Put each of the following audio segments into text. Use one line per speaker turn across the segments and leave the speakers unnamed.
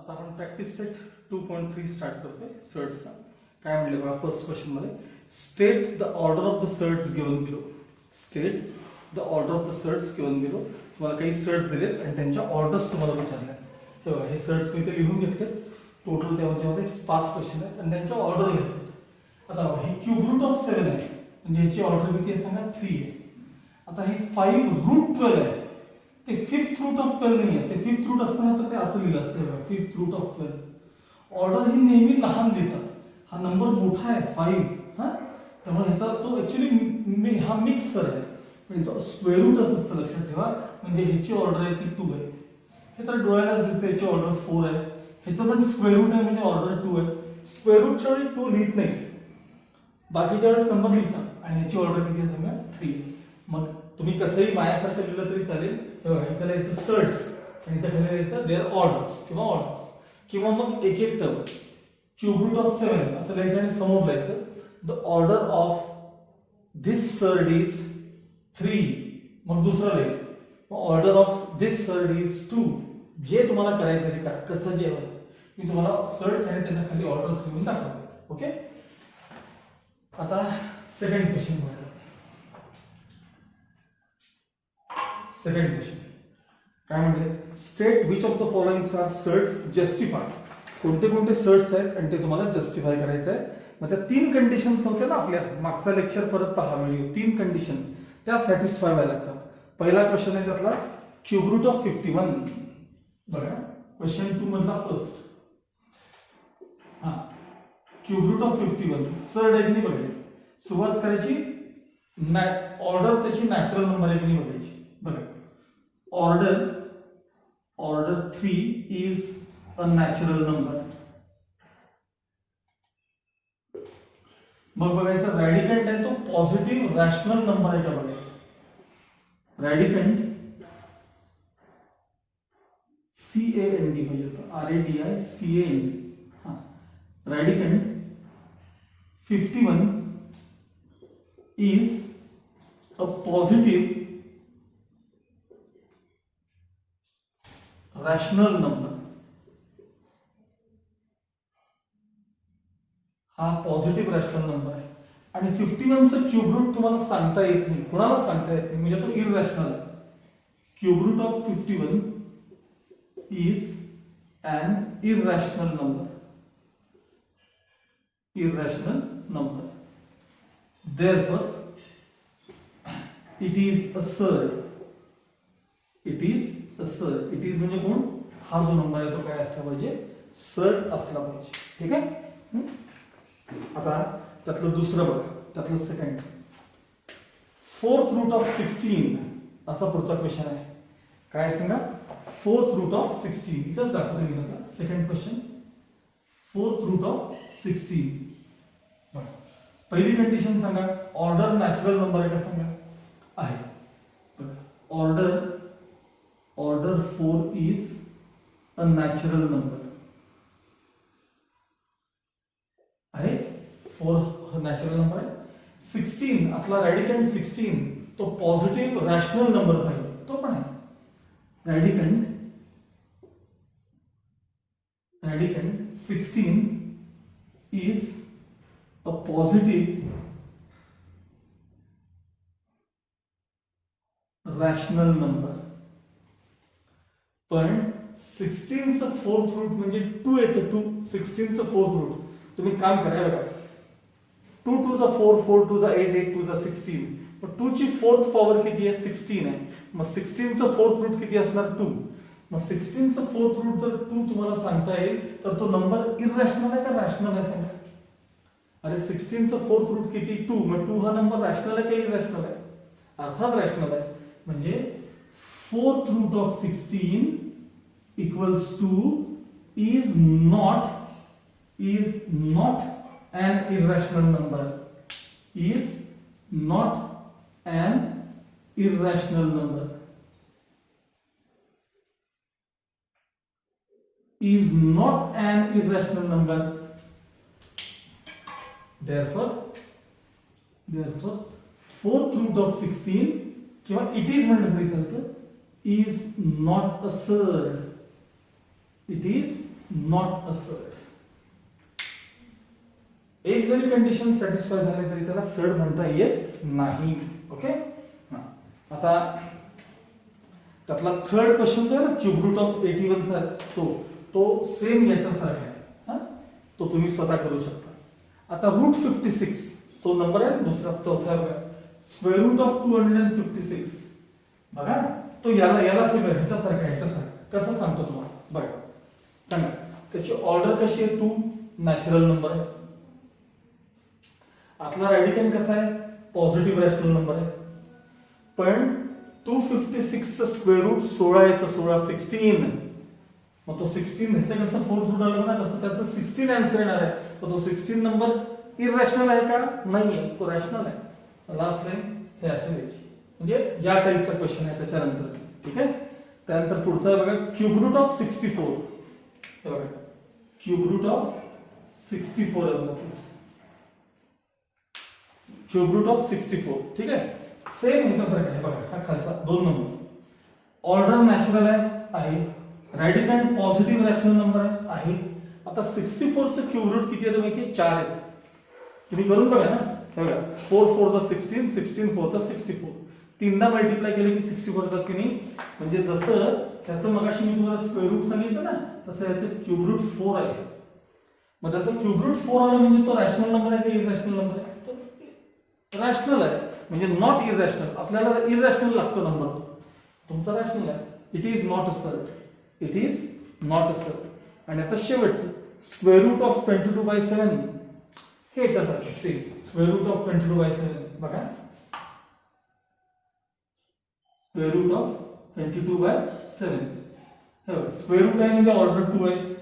आता आपण practice set 2.3 start करतोय सर्ट्सचा. काय म्हणले बघा फर्स्ट क्वेश्चन मध्ये, state the order of the surds given below. State the order of the surds given below. तुम्हाला काही सर्ट्स दिलेत आणि त्यांच्या ऑर्डर्स तुम्हाला विचारल्या. तेव्हा हे सर्ट्स मी ते लिहून घेतले. टोटल त्यामध्ये 5 क्वेश्चन आहेत आणि त्यांच्या ऑर्डर घेतले. आता हे क्यूब रूट ऑफ 7 आहे म्हणजे याची ऑर्डर किती आहे सांगा, 3 आहे. आता हे 5 रूट 12 आहे, ते फिफ्थ रूट ऑफ 12 नाही आहे. ते फिफ्थ रूट असताना तर ते असं लिहिलं असतं, फिफ्थ रूट ऑफ 12. ऑर्डर ही नेहमी लहान लिहितात. हा नंबर मोठा आहे 5, हा, त्यामुळे ह्याचा तो ऍक्च्युली हा मिक्सर आहे म्हणजे तो स्क्वेअर रूट असं लक्षात ठेवा. म्हणजे ह्याची ऑर्डर आहे ती 2 आहे. हे तर डोळ्यालाच दिसते, याची ऑर्डर 4 आहे. ह्याचं पण स्क्वेअर रूट आहे म्हणजे ऑर्डर 2 आहे. स्क्वेअर रूटच्या वेळी 2 लिहित नाही, बाकीच्या वेळेस नंबर लिहितात आणि याची ऑर्डर किती आहे सांगा, 3. मग तुम्ही कसंही मायासारखं लिहिलं तरी चालेल. इथं लिहायचं सर्ट्स आणि इथं खाली लिहायचं देअर ऑर्डर्स किंवा ऑर्डर्स, किंवा मग एक एक टर्म क्यूब रूट ऑफ 7 असं लिहायचं आणि समोर लिहायचं द ऑर्डर ऑफ दिस सर्ट इज 3. मग दुसरं लिहायचं ऑर्डर ऑफ दिस सर्ट इज 2. जे तुम्हाला करायचं ते करा, कसं जे हवं. मी तुम्हाला सर्ट्स आणि त्याच्या खाली ऑर्डर्स लिहून दाखवले. ओके, आता सेकंड क्वेश्चन बघा. सेकंड क्वेश्चन काय म्हणते, state which of the following are surds justify. कोणते कोणते सर्ट्स आहेत आणि ते तुम्हाला जस्टिफाय करायचं आहे. मग त्या 3 कंडिशन्स होत्या ना आपल्या मागचा लेक्चर परत पहा व्हिडिओ. 3 कंडिशन त्या सॅटिस्फाय व्हायला लागतात. पहिला क्वेश्चन आहे त्यातला क्यूब रूट ऑफ 51. बघा क्वेश्चन 2 मधला फर्स्ट, हा क्यूब रूट ऑफ 51 सर्ट आहे की नाही बघायचं. सुरुवात करायची, ऑर्डर त्याची नॅचरल नंबर आहे की नाही बघायची. बघा order 3 is a natural number. मग बघायचं रॅडिकंट आहे तो पॉझिटिव्ह रॅशनल नंबर आहे का बघायचं. रॅडिकंट CAND म्हणजे RADICAND. हा, रॅडिकंट 51 is a positive rational number. हा पॉझिटिव्ह रॅशनल नंबर आहे आणि 51 चं क्यूब रूट तुम्हाला सांगता येत नाही, कोणाला सांगता येत नाही म्हणजे तो इररॅशनल आहे. Cube root of 51 is an irrational number. Irrational number. Therefore, it is a surd. It is a surd. It is म्हणजे कोण, हा जो नंबर आहे तो काय असला पाहिजे, सर्ड असला पाहिजे. ठीक आहे. आता त्यातलं दुसरं बघा, त्यातलं सेकंड, फोर्थ रूट ऑफ 16 असा पुढचा क्वेश्चन आहे. काय सांगा, फोर्थ रूट ऑफ 16. इथंच दाखवतो मी आता second question, fourth root of 16. पहिली कंडिशन सांगा, ऑर्डर नॅचरल नंबर आहे का सांगा, आहे. Order 4 is a natural number आहे. 4 नॅचरल नंबर आहे. 16 आपला रॅडिकंट 16 तो पॉझिटिव्ह रॅशनल नंबर पाहिजे, तो पण आहे. रॅडिकंट 16 is a positive rational number. पण 16 चं फोर्थ रूट म्हणजे 2 येतं. 2 16 चं फोर्थ रूट तुम्ही काम करा बघा, 2 2 चा 4, 4 2 चा 8, 8 2 चा 16. पण 2 ची फोर्थ पॉवर किती आहे, 16 आहे. मग 16 चं फोर्थ रूट किती असणार, 2. मग 16 चं फोर्थ रूट जर 2 तुम्हाला सांगता येईल तर तो नंबर इररॅशनल आहे का रॅशनल आहे सांगा. अरे 16 चं फोर्थ रूट किती, 2. मग 2 हा नंबर रॅशनल आहे का इररॅशनल आहे, अर्थात रॅशनल आहे. म्हणजे fourth root of 16 equals to is not an irrational number. Is not an irrational number. Is not an irrational number. Therefore fourth root of 16 किंवा it is म्हणलं तरी चालतं, is not a surd. It is not assert. एक जरी condition satisfy झाली तरी त्याला सर्ट म्हणता येत नाही. ओके. आता त्यातला थर्ड क्वेश्चन जो आहे ना क्यूब रूट ऑफ 81 चा तो सेम याच्यासारखा आहे. तो तुम्ही स्वतः करू शकता. आता रूट 56 तो नंबर आहे दुसरा चौथा बघा. स्क्वेअर रूट ऑफ 256 बघा तो याला सेम ह्याच्यासारखा कसं सांगतो तुम्हाला बघा. सांगा त्याची ऑर्डर कशी आहे. 2 नॅचरल नंबर आहे. आतला रॅडिकंड कसा आहे पॉझिटिव्ह रॅशनल नंबर आहे. पण 256 चा स्क्वेअर रूट 16 आहे तर 16 16. मग तो 16 ह्याचं कसं 4 रूट आलं ना तसं त्याचं 16 आन्सर येणार आहे. तर तो 16 नंबर इरॅशनल आहे का नाहीये तो रॅशनल आहे. लास्ट लाईन हे असेल याची म्हणजे या टाईपचा क्वेश्चन आहे त्याच्यानंतर. ठीक आहे. त्यानंतर पुढचा बघा क्यूब रूट ऑफ 64. हे बघा क्यूब रूट ऑफ 64 आहे बघा. Cube root of 64. ठीक आहे. सेम ह्याच्यासारखं आहे बघा. हा खालचा 2 नंबर ऑर्डर नॅचरल आहे. रॅडिकंड पॉझिटिव्ह रॅशनल नंबर आहे. आता 64 चं क्यूब रूट किती आहे माहिती 4 आहेत. तुम्ही करून बघा ना. हे बघा 4 4 चा 16 16 4 चा 64 तीनदा मल्टिप्लाय केलं की 64 येतात की नाही. म्हणजे जसं त्याचं मगाशी मी तुम्हाला स्क्वेअर रूट सांगितलं ना तसं याचं क्यूब रूट 4 आहे. मग त्याचं क्यूब रूट 4 आलं म्हणजे तो रॅशनल नंबर आहे की इरॅशनल नंबर आहे. तो रॅशनल आहे म्हणजे नॉट इरॅशनल. आपल्याला इरॅशनल लागतो नंबर तुमचा रॅशनल आहे. इट इज नॉट अ सर्ट. इट इज नॉट अ सर्ट. आणि आता शेवटचं स्क्वेअर रूट ऑफ 22/7 हे याच्यासारखं सेम. स्क्वेअर रूट ऑफ 22/7 बघा. स्क्वेअर रूट ऑफ 22/7 हे बघा. स्क्वेअर रूट आहे म्हणजे ऑर्डर 2 आहे.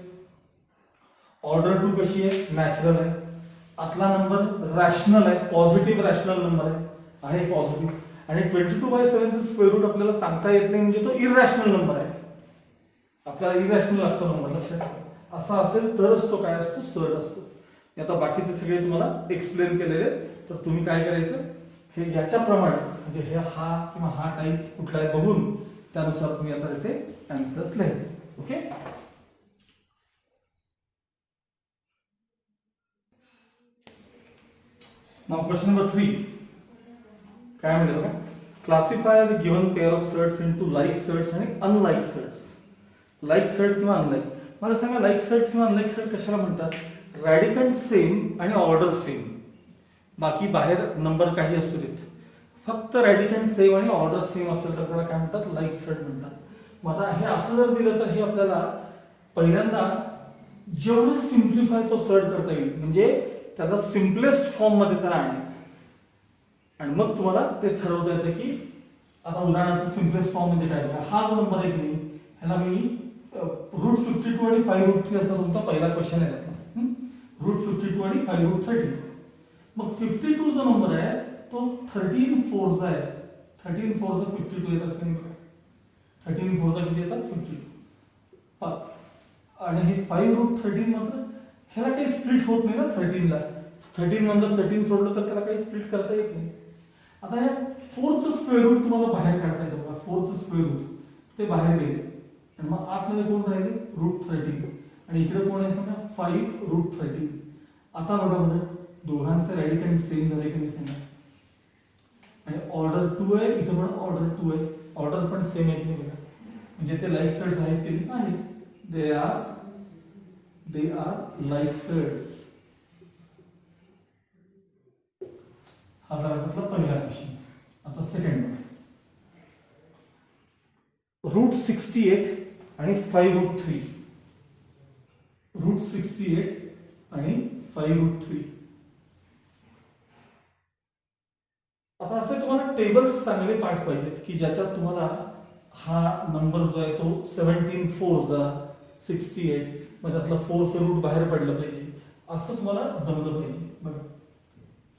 ऑर्डर 2 कशी आहे नॅचरल आहे. आतला नंबर रॅशनल आहे पॉझिटिव्ह रॅशनल नंबर आहे पॉझिटिव्ह. आणि 22/7 चं स्क्वेअर रूट आपल्याला सांगता येत नाही म्हणजे तो इरॅशनल नंबर आहे. आपल्याला इरॅशनल लागतो नंबर लक्षात ठेवा. असा असेल तरच तो काय असतो सर्ट असतो. आता बाकीचे सगळे तुम्हाला एक्सप्लेन केलेले. तर तुम्ही काय करायचं हे याच्याप्रमाणे म्हणजे हे हा किंवा हा टाईप कुठला आहे बघून त्यानुसार तुम्ही आता त्याचे आन्सर्स लिहायचे. ओके. नाउ क्वेश्चन नंबर 3 काय म्हणते बघा. Classify the given pair of surds into like surds आणि अनलाईक सर्ट्स. लाईक सर्ट किंवा अनलाईक. मला सांगा लाईक सर्ट किंवा अनलाईक सर्ट कशाला म्हणतात. रॅडिकंड सेम आणि ऑर्डर सेम. बाकी बाहेर नंबर काही असू देत फक्त रॅडिकंड सेम आणि ऑर्डर सेम असेल तर त्याला काय म्हणतात लाईक सर्ट म्हणतात. मग आता हे असं जर दिलं तर हे आपल्याला पहिल्यांदा जेवढं सिम्प्लिफाय तो सर्ट करता येईल म्हणजे त्याचा सिम्पलेस्ट फॉर्म मध्ये त्याला आणायचं. आणि मग तुम्हाला ते ठरवता येतं की आता उदाहरणार्थ सिम्पलेस्ट फॉर्म मध्ये काय बघा. हा जो नंबर आहे की नाही ह्याला मी रूट 52 आणि 5 रूट 3 असा तुमचा पहिला क्वेश्चन आहे. रूट 52 आणि 5 रूट 13. मग 52 जो नंबर आहे तो 13 4 चा आहे. 13 4 चा 52 येतात की नाही बघा. 13 4 चा किती येतात 52. आणि हे 5 रूट 13 मात्र ह्याला काही स्प्लिट होत नाही ना 13 ला. 13 नंतर 13 सोडलं तर त्याला काही स्प्लिट करता येत नाही. आता या 4 चं स्क्वेअर रूट तुम्हाला बाहेर काढता येतं बघा. 4 चं स्क्वेअर रूट ते बाहेर गेले आणि मग आतमध्ये कोण राहिले रूट 13 आणि इकडे कोण आहे सांगा 5 रूट 13. आता बघा बरं दोघांचे रॅडिकंड सेम झाले की नाही सांगा. आणि ऑर्डर 2 आहे इथं पण ऑर्डर 2 आहे. ऑर्डर पण सेम आहे की नाही बघा. म्हणजे ते लाईक सर्ट्स आहेत की नाही आहेत. They are like surds. हा झाला आपला पहिला क्वेश्चन. आता सेकंड रूट 68 आणि 5 रूट 3. रूट 68 आणि 5 रूट 3. आता असे तुम्हाला टेबल्स चांगले पाठ पाहिजेत की ज्याच्यात तुम्हाला हा नंबर जो आहे तो 17 4 चा 68 म्हणजे त्यातला 4 चं रूट बाहेर पडलं पाहिजे असं तुम्हाला जमलं पाहिजे. बघा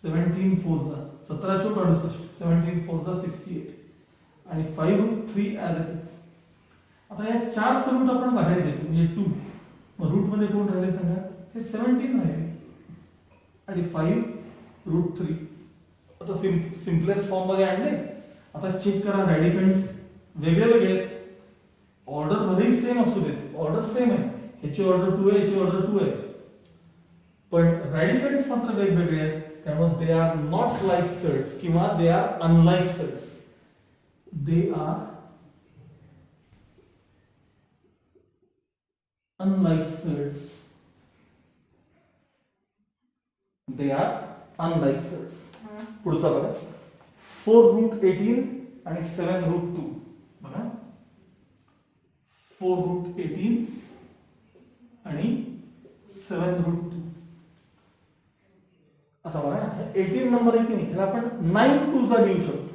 17 4 चा 17 × 68 17 4 चा 68 आणि 5 रूट 3 ॲज इट इज. आता या 4 चं रूट आपण बाहेर घेतो म्हणजे 2. मग रूट मध्ये कोण राहिले सांगा हे 17 राहिले आणि 5 रूट 3. आता सिम्पलेस्ट फॉर्म मध्ये आणले. आता चेक करा रॅडिकंड्स वेगळे वेगळे आहेत. ऑर्डर भलेही सेम असू देत ऑर्डर सेम आहे ह्याची ऑर्डर 2 आहे, ह्याची ऑर्डर 2 आहे, पण रॅडिकल्स मात्र वेगवेगळे आहेत. त्यामुळे they are not like surds किंवा they are unlike surds. They are unlike surds. They are unlike surds. पुढचा बघा 4√18 आणि 7√2. बघा 4√18 आणि 7√2. आता बघा 18 नंबर आहे की नाही, ह्याला आपण 9 चा लिहू शकतो.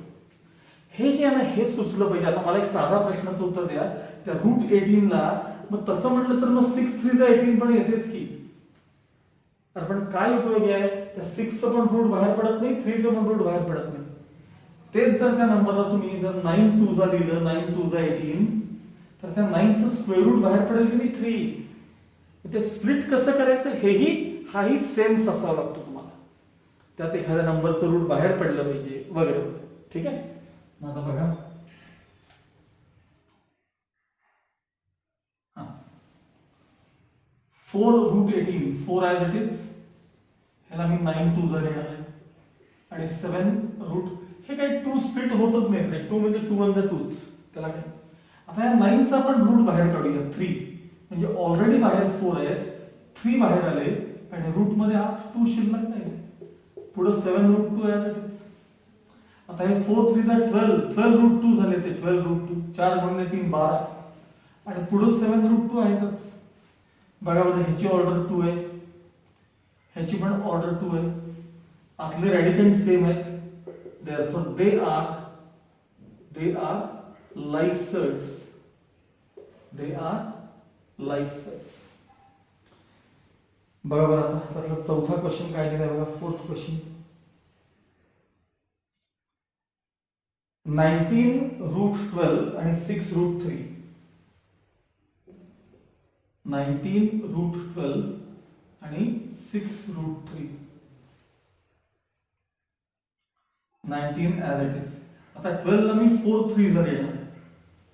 हे जे आहे ना हे सुचलं पाहिजे. आता मला एक साधा प्रश्नाचं उत्तर द्या. त्या √18 ला मग तसं म्हटलं तर मग 6 3 18 पण येतेच की. तर पण काय उपयोग आहे, त्या 6 चं पण रूट बाहेर पडत नाही, 3 चं पण रूट बाहेर पडत नाही. तेच जर त्या नंबरला तुम्ही जर 9 चा लिहिलं, 9 चा 18, तर त्या 9 चं स्क्वेअर रूट बाहेर पडेल की नाही 3. ते स्प्लिट कसं करायचं हेही हाही सेन्स असावा लागतो तुम्हाला. त्यात एखाद्या नंबरचं रूट बाहेर पडलं पाहिजे वगैरे. ठीक आहे. आता बघा 4√18 4 ॲज इट इज, ह्याला मी 9 चा लिहिणार आहे. आणि 7 हे काही 2 स्प्लिट होतच नाही रे. 2 म्हणजे 2 1 2च. त्याला काय आता या 9 चा आपण रूट बाहेर काढूया 3. म्हणजे ऑलरेडी बाहेर 4 आहेत, 3 बाहेर आले आणि रूट मध्ये हा 2 शिल्लक नाही. पुढे 7√2 ॲज इट इज. आता हे 4 3 12 12√2 झाले. ते 12√2 4 गुणिले 3 12 आणि पुढे 7√2 आहेतच. बघा बरं ह्याची ऑर्डर 2 आहे, ह्याची पण ऑर्डर 2 आहे. आतले रॅडिकंट सेम आहेत. therefore they are like surds. they are like surds. बघा बरं आता त्यातला चौथा क्वेश्चन काय दिलाय बघा. 4th क्वेश्चन 19√12 आणि 6√3. 19√12 आणि 6√3. 19 ॲज इट इज. आता 12 ला मी 4 3 चा लिहिणार.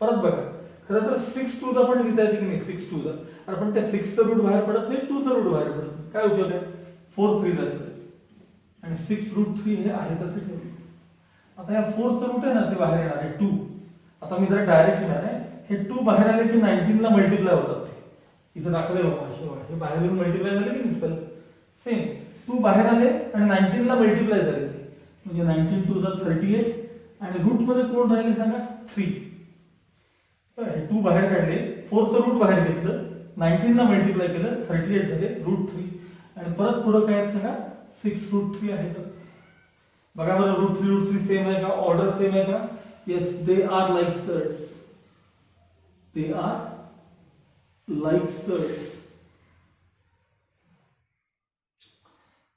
परत बघा खरं तर 6 2 चा पण लिहिता येते की नाही. 6 2 चा आपण त्या 6 चा रूट बाहेर पडत नाही, 2 चा रूट बाहेर पडत नाही. काय उपयोग आहे. 4 3 चा आणि 6√3 हे आहे तसे ठेवले. आता या 4 चा रूट आहे ना ते बाहेर येणार आहे 2. आता मी जरा डायरेक्ट लिहिणार आहे. हे 2 बाहेर आले की 19 ला मल्टिप्लाय होतात. ते इथं दाखवले बघा असे बघा. हे बाहेर येऊन मल्टिप्लाय झाले की नाही. सेम 2 बाहेर आले आणि 19 ला मल्टिप्लाय झाले. म्हणजे 19 2 38 आणि रूट मध्ये कोण राहिले सांगा 3. 2 बाहेर काढले, 4 चं रूट बाहेर घेतलं, 19 ला मल्टिप्लाय केलं, 38 झाले √3 आणि परत पुढे काय आहेत सांगा 6√3 आहेतच. बघा बरं √3 सेम आहे का, ऑर्डर सेम आहे का. Yes they are like surds. They are like surds.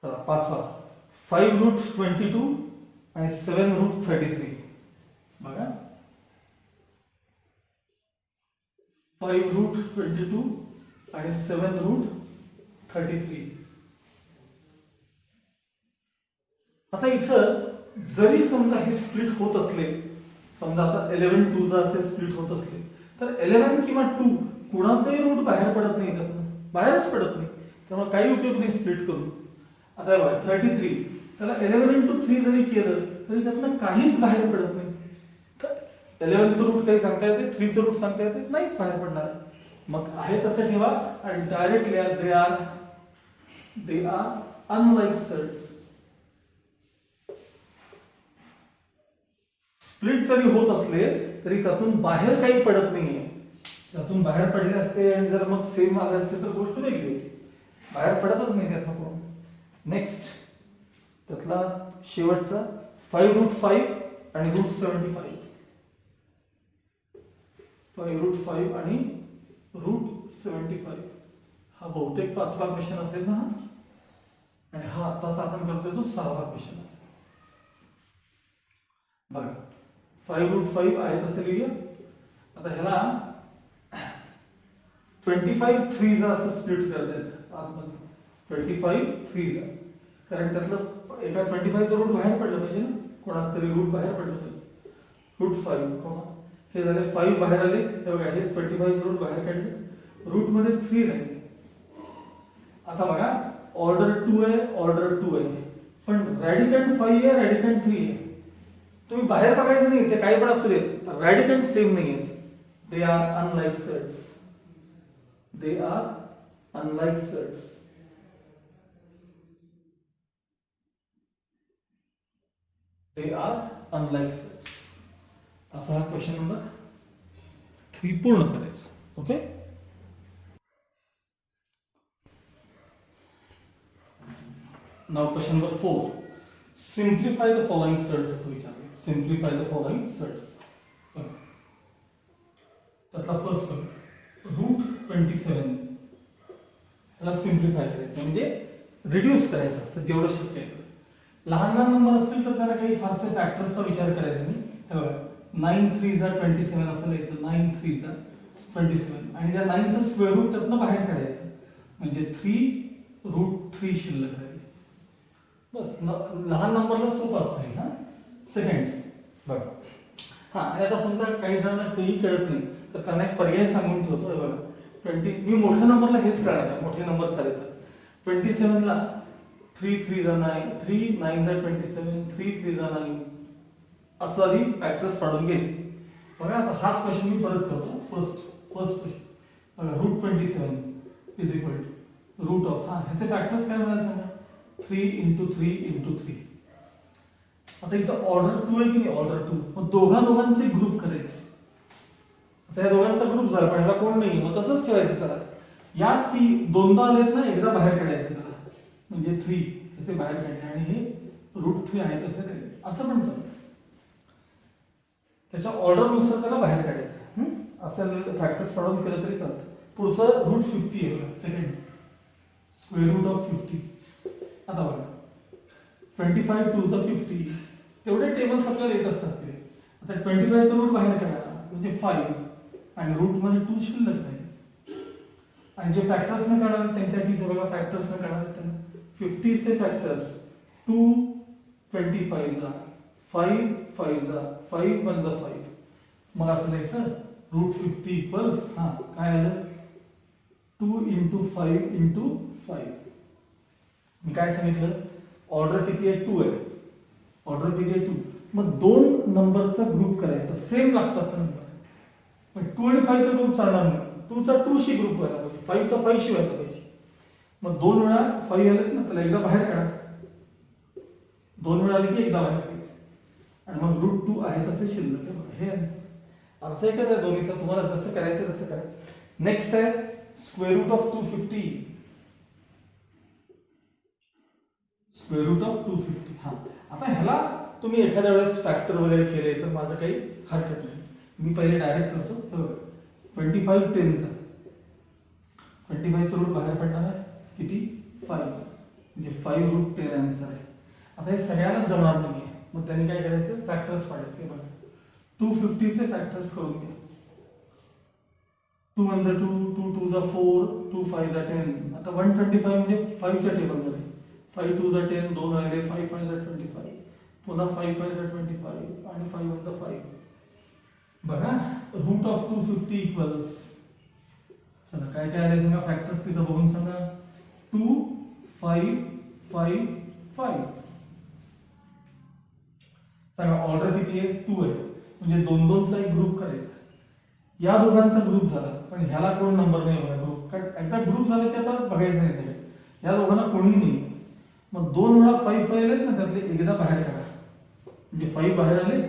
चला पाचवा 5√22 आणि 7√33. बघा 5√22 आणि 7√33. आता इथं जरी समजा हे स्प्लिट होत असले, समजा आता 11 2 चा असे स्प्लिट होत असले, तर 11 किंवा 2 कुणाचाही रूट बाहेर पडत नाही, त्यातून बाहेरच पडत नाही. त्यामुळे काही उपयोग नाही स्प्लिट करून. आता बघा 33 त्याला 11 into 3 जरी केलं तरी त्यातनं काहीच बाहेर पडत नाही. 11 चं रूट काही सांगता येते, 3 चं रूट सांगता येते, नाहीच बाहेर पडणार. मग आहे तसं ठेवा आणि डायरेक्ट लिहा they are unlike surds. Split जरी होत असले तरी त्यातून बाहेर काही पडत नाहीये. त्यातून बाहेर पडले असते आणि जर मग सेम आले असते तर गोष्ट वेगळी होती. बाहेर पडतच नाही त्यातनं कोण. नेक्स्ट त्यातला शेवटचा 5√5 आणि √75. 5√5 आणि √75 हा बहुतेक 5वा क्वेश्चन असेल ना. आणि हा आताच आपण करतोय तो 6वा क्वेश्चन असेल. बघा 5√5 आहे तसं लिहूया. आता ह्याला 25 3 चा असं स्प्लिट करतात आतमध्ये. 25 3 चा, कारण त्यातलं एका 25 चं रूट बाहेर पडलं पाहिजे ना, कोणाच तरी रूट बाहेर पडलं पाहिजे. √5 हे झाले 5 बाहेर आले. हे बघा हे 25 चं रूट बाहेर काढले, रूट मध्ये 3 राहील. आता बघा ऑर्डर 2 आहे, ऑर्डर 2 आहे, पण रॅडिकंड 5 आहे, रॅडिकंड 3 आहे. तुम्ही बाहेर बघायचं नाही, ते काही पण असू देत, रॅडिकंड सेम नाही आहेत. They R unlike sets. They are unlike sets. They are unlike sets. असा हा क्वेश्चन नंबर 3 पूर्ण करायचं. Okay. Now question number 4. Simplify the following surds असं विचारलं. Simplify the following surds. त्यातला फर्स्ट रूट 27. त्याला सिम्प्लिफाय करायचं म्हणजे रिड्यूस करायचं असतं जेवढं शक्य आहे. लहान लहान नंबर असतील तर त्याला काही फारसे फॅक्टर्सचा विचार करायचा नाही. हे बघा 9 3 जा 27 असं लिहायचं. 9 3 जा 27 आणि त्या 9 चं स्क्वेअर रूट त्यातनं बाहेर काढायचं म्हणजे 3 रूट 3 शिल्लक राहील. बस लहान नंबरला सोपं असतं. हा सेकंड बघा. हा आणि आता समजा काही जणांना तेही कळत नाही तर त्यांना एक पर्याय सांगून ठेवतो. हे बघा 20 मी मोठ्या नंबरला हेच करणार आहे. मोठे नंबर झाले तर 27 ला 3 3 जा 9, 3 9 जा 27, 3 3 जा 9 असं आधी फॅक्टर्स काढून घ्यायचे. बघा आता हाच क्वेश्चन मी परत करतो. फर्स्ट क्वेश्चन बघा root 27 is equal to root of हा ह्याचे फॅक्टर्स काय म्हणाले सांगा 3 into 3 into 3. आता इथं ऑर्डर 2 आहे की नाही ऑर्डर 2. मग दोघांचे ग्रुप करायचे. आता या दोघांचा ग्रुप झाला पण ह्याला कोण नाही मग तसंच ठेवायचं त्याला. या ती दोनदा आलेत ना एकदा बाहेर काढायचं त्याला म्हणजे 3 याचे बाहेर काढणे आणि हे रूट 3 आहे तसं राहील असं पण चालतं. त्याच्या ऑर्डर नुसार त्याला बाहेर काढायचं. असं फॅक्टर्स काढून केलं तरी चालतं. पुढचं रूट 50 आहे बघा. Second square root of 50. आता बघा 25 2 जा 50 तेवढे टेबल्स आपल्याला येत असतात ते. आता 25 चा रूट बाहेर काढा म्हणजे 5 आणि रूट मध्ये 2 शिल्लक राहील. आणि जे फॅक्टर्स न काढणार त्यांच्यासाठी इथे बघा फॅक्टर्स न काढणार 50 चे फॅक्टर्स 2 25 जा 5 5 जा 5 1 जा 5. मग असं लिहायचं रूट 50 इक्वल्स हा काय आलं 2 into 5 into 5. मी काय सांगितलं ऑर्डर किती आहे 2 आहे. ऑर्डर किती आहे 2. मग दोन नंबरचा ग्रुप करायचा सेम लागतात नंबर. पण 2 आणि 5 चा ग्रुप चालणार नाही. 2 चा 2 शी ग्रुप व्हायला पाहिजे 5 चा 5 शी व्हायला पाहिजे. मग 2 वेळा 5 आले ना त्याला एकदा बाहेर काढा. 2 वेळा आले की एकदा बाहेर काढायचं आणि मग रूट 2 आहे तसे शिल्लक आहे. हे अर्थ एकच आहे दोन्हीचा. तुम्हाला जसं करायचं तसं करा. नेक्स्ट आहे square root of 250. Square root of 250. हा आता ह्याला तुम्ही एखाद्या वेळेस फॅक्टर वगैरे केले तर माझं काही हरकत नाही. मी पहिले डायरेक्ट करतो. 25 10 जा 25 चा रूट बाहेर पडणार आहे किती 5 म्हणजे 5 रूट 10 आन्सर आहे. आता हे सगळ्यांना जमणार नाही मग त्यांनी काय करायचं फॅक्टर्स पाडायचे. बघा 250 चे फॅक्टर्स करून घ्या. 2 1 जा 2 2 2 जा 4 2 5 जा 10. आता 125 म्हणजे 5 च्या टेबल मध्ये 5 2 जा 10 2 राहिले 5 5 जा 25 पुन्हा 5 5 जा 25 आणि 5 1 जा 5. बघा रूट ऑफ 250 इक्वल्स चला काय काय आले सांगा फॅक्टर्स तिथं बघून सांगा 2 5 5 5. सांगा ऑर्डर किती आहे 2 आहे म्हणजे 2 2 चा एक ग्रुप करायचा. या दोघांचा ग्रुप झाला पण ह्याला कोण नंबर नाही बघा ग्रुप कारण एकदा ग्रुप झाले की आता बघायचं नाही त्याकडे. या दोघांना कोणी नाही. मग 2 वेळा 5 5 आलेत ना त्यातले एकदा बाहेर काढा म्हणजे 5 बाहेर आले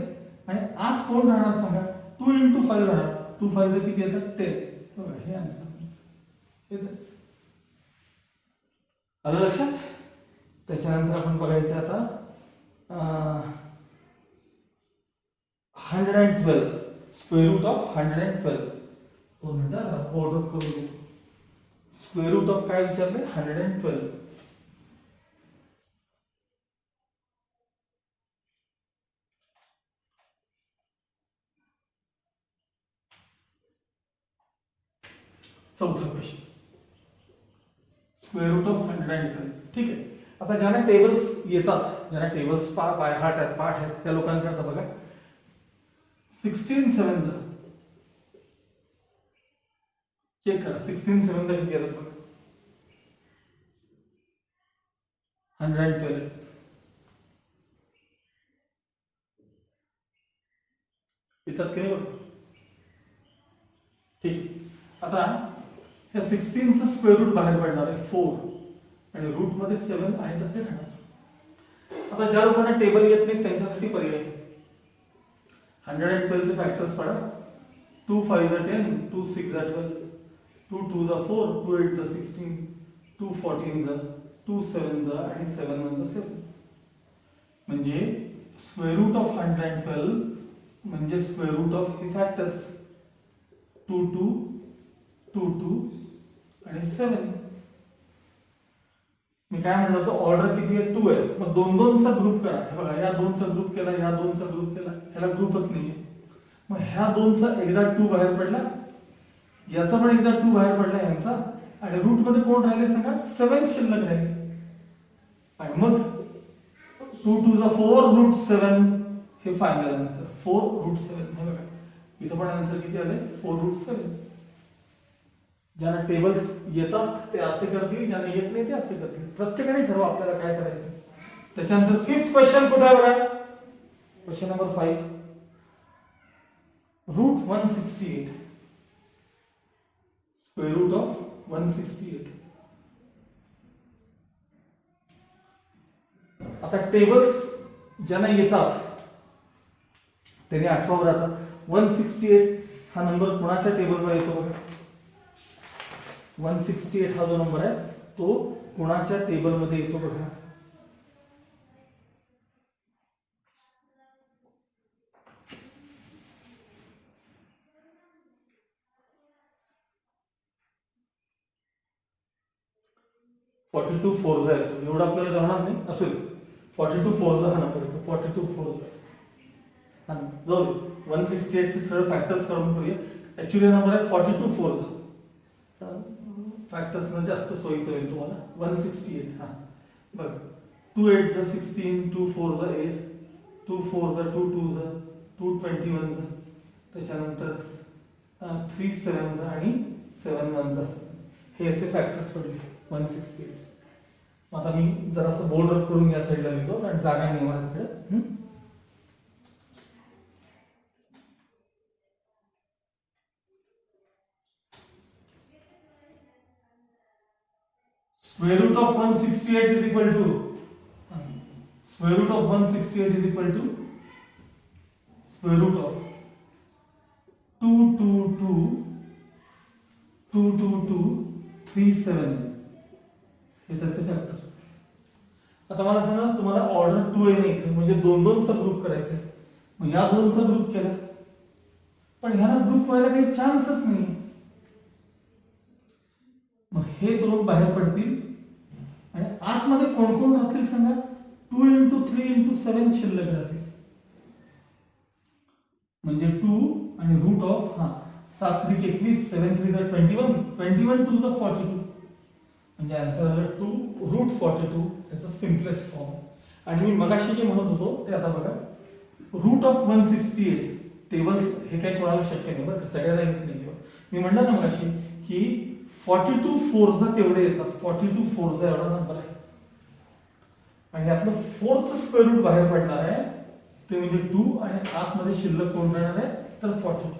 आणि आत कोण राहणार सांगा 2 into 5 राहणार. 2 5 चे किती येतात 10. बघा हे आन्सर येतं. आलं लक्षात. त्याच्यानंतर आपण बघायचं आता 112 स्क्वेअर रूट ऑफ 112. 2 मिनिटं ऑर्डर करून घेतो. स्क्वेअर रूट ऑफ काय विचारले 112. चौथा क्वेश्चन स्क्वेअर रूट ऑफ 112. ठीक आहे. आता ज्यांना टेबल्स येतात ज्यांना टेबल्स बाय हार्ट आहेत पाठ आहेत त्या लोकांकरता बघा 16 7 जा चेक करा 16 7 किती येतात बघा 112 येतात की नाही बघा. ठीक आता ह्या 16 चं स्क्वेअर रूट बाहेर पडणार आहे 4 आणि रूट मध्ये 7 आहे तसे राहणार. आता ज्या लोकांना टेबल येत नाही त्यांच्यासाठी पर्याय 112 चे फॅक्टर्स पडा 2 5 10 2 6 12 2 2 4 2 8 16 2 14 2 7 आणि 7 1 7 म्हणजे स्क्वेअर रूट ऑफ 112 म्हणजे स्क्वेअर रूट ऑफ हे फॅक्टर्स 2 2 2 2 आणि 7. मी काय म्हणलं होतं ऑर्डर किती आहे 2 आहे मग 2 2 चा ग्रुप करा. हे बघा या 2 चा ग्रुप केला या 2 चा ग्रुप केला ह्याला ग्रुपच नाहीये. मग ह्या 2 चा एकदा 2 बाहेर पडला याचा पण एकदा 2 बाहेर पडला यांचा आणि रूट मध्ये कोण राहिले सांगा 7 शिल्लक राहिले आणि मग 2 2 चा 4 रूट 7 हे फायनल आन्सर 4 रूट 7. हे बघा इथं पण आन्सर किती आले 4 रूट 7. ज्यांना टेबल्स येतात ते असे करतील ज्यांना येत नाही ते असे करतील. प्रत्येकाने ठरवा आपल्याला काय करायचं. त्याच्यानंतर 5th क्वेश्चन कुठे आहे बघा question number 5 root 168 square root of 168. आता टेबल्स ज्यांना येतात त्यांनी आठवावं राहतात. 168 हा नंबर कोणाच्या टेबलमध्ये येतो बघा 168 हा जो नंबर आहे तो कोणाच्या टेबलमध्ये येतो बघा. फॉर्टी टू फोर येतो एवढं आपल्याला जमणार नाही असेल 42 फोर हा नंबर येतो 42 फोर जाऊ 168 चे सरळ फॅक्टर्स काढून करूया. ऍक्च्युअली नंबर आहे 42 फोर फॅक्टर्स न जास्त सोयीचं होईल तुम्हाला 168 हा बघ 2 8 जा 16 2 4 जा 8 2 4 जा 2 2 जा 2 21 जा त्याच्यानंतर 3 7 जा आणि 7 1 जा हे याचे फॅक्टर्स पडले 168. आता मी जरासं बोर्ड रफ करून या साईडला लिहितो कारण जागा नाही माझ्याकडे. Square root of 168 is equal to square root of 168 is equal to square root of 222 222 37 हे त्याचे फॅक्टर्स. आता मला सांगा तुम्हाला ऑर्डर 2 आहे नाही म्हणजे 2 2 चा ग्रुप करायचा आहे. मग या 2 चा ग्रुप केला पण ह्याला ग्रुप व्हायला काही चान्सच नाही. मग हे दोन बाहेर पडतील आणि आतमध्ये कोण कोण राहतील सांगा 2 × 3 × 7 शिल्लक राहतील म्हणजे 2 आणि रूट ऑफ 7 3 21 7 3 21 21 2 42 म्हणजे आन्सर आला 2 रूट 42 त्याचा सिम्पलेस्ट फॉर्म. आणि मी मगाशी जे म्हणत होतो ते आता बघा रूट ऑफ 168 टेबल्स हे काही कोणाला शक्य नाही बरं सगळ्यांना येत नाही. मी म्हटलं ना मगाशी की 42 फोर्स तेवढे येतात 42 फोर्स एवढा नंबर आहे आणि यातलं 4th स्क्वेअर रूट बाहेर पडणार आहे ते म्हणजे 2 आणि आतमध्ये शिल्लक कोण राहणार आहे तर 42.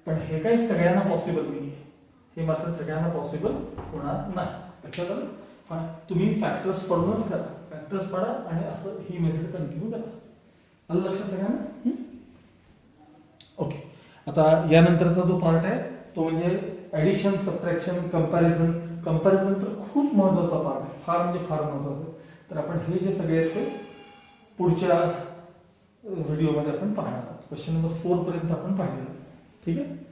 पण हे काही सगळ्यांना पॉसिबल नाही हे मात्र सगळ्यांना पॉसिबल होणार नाही. लक्षात आलं. तुम्ही फॅक्टर्स पडूनच करा फॅक्टर्स पडा आणि असं ही मेथड कंटिन्यू करा. आलं लक्षात सगळ्यांना. ओके आता यानंतरचा जो पार्ट आहे तो म्हणजे ऍडिशन सबट्रॅक्शन कंपॅरिझन. कंपॅरिझन तर खूप महत्त्वाचा पार्ट आहे फार म्हणजे फार महत्त्वाचा. तर आपण हे जे सगळे आहेत ते पुढच्या व्हिडिओमध्ये आपण पाहणार आहोत. क्वेश्चन नंबर 4 पर्यंत आपण पाहिलेलं. ठीक आहे.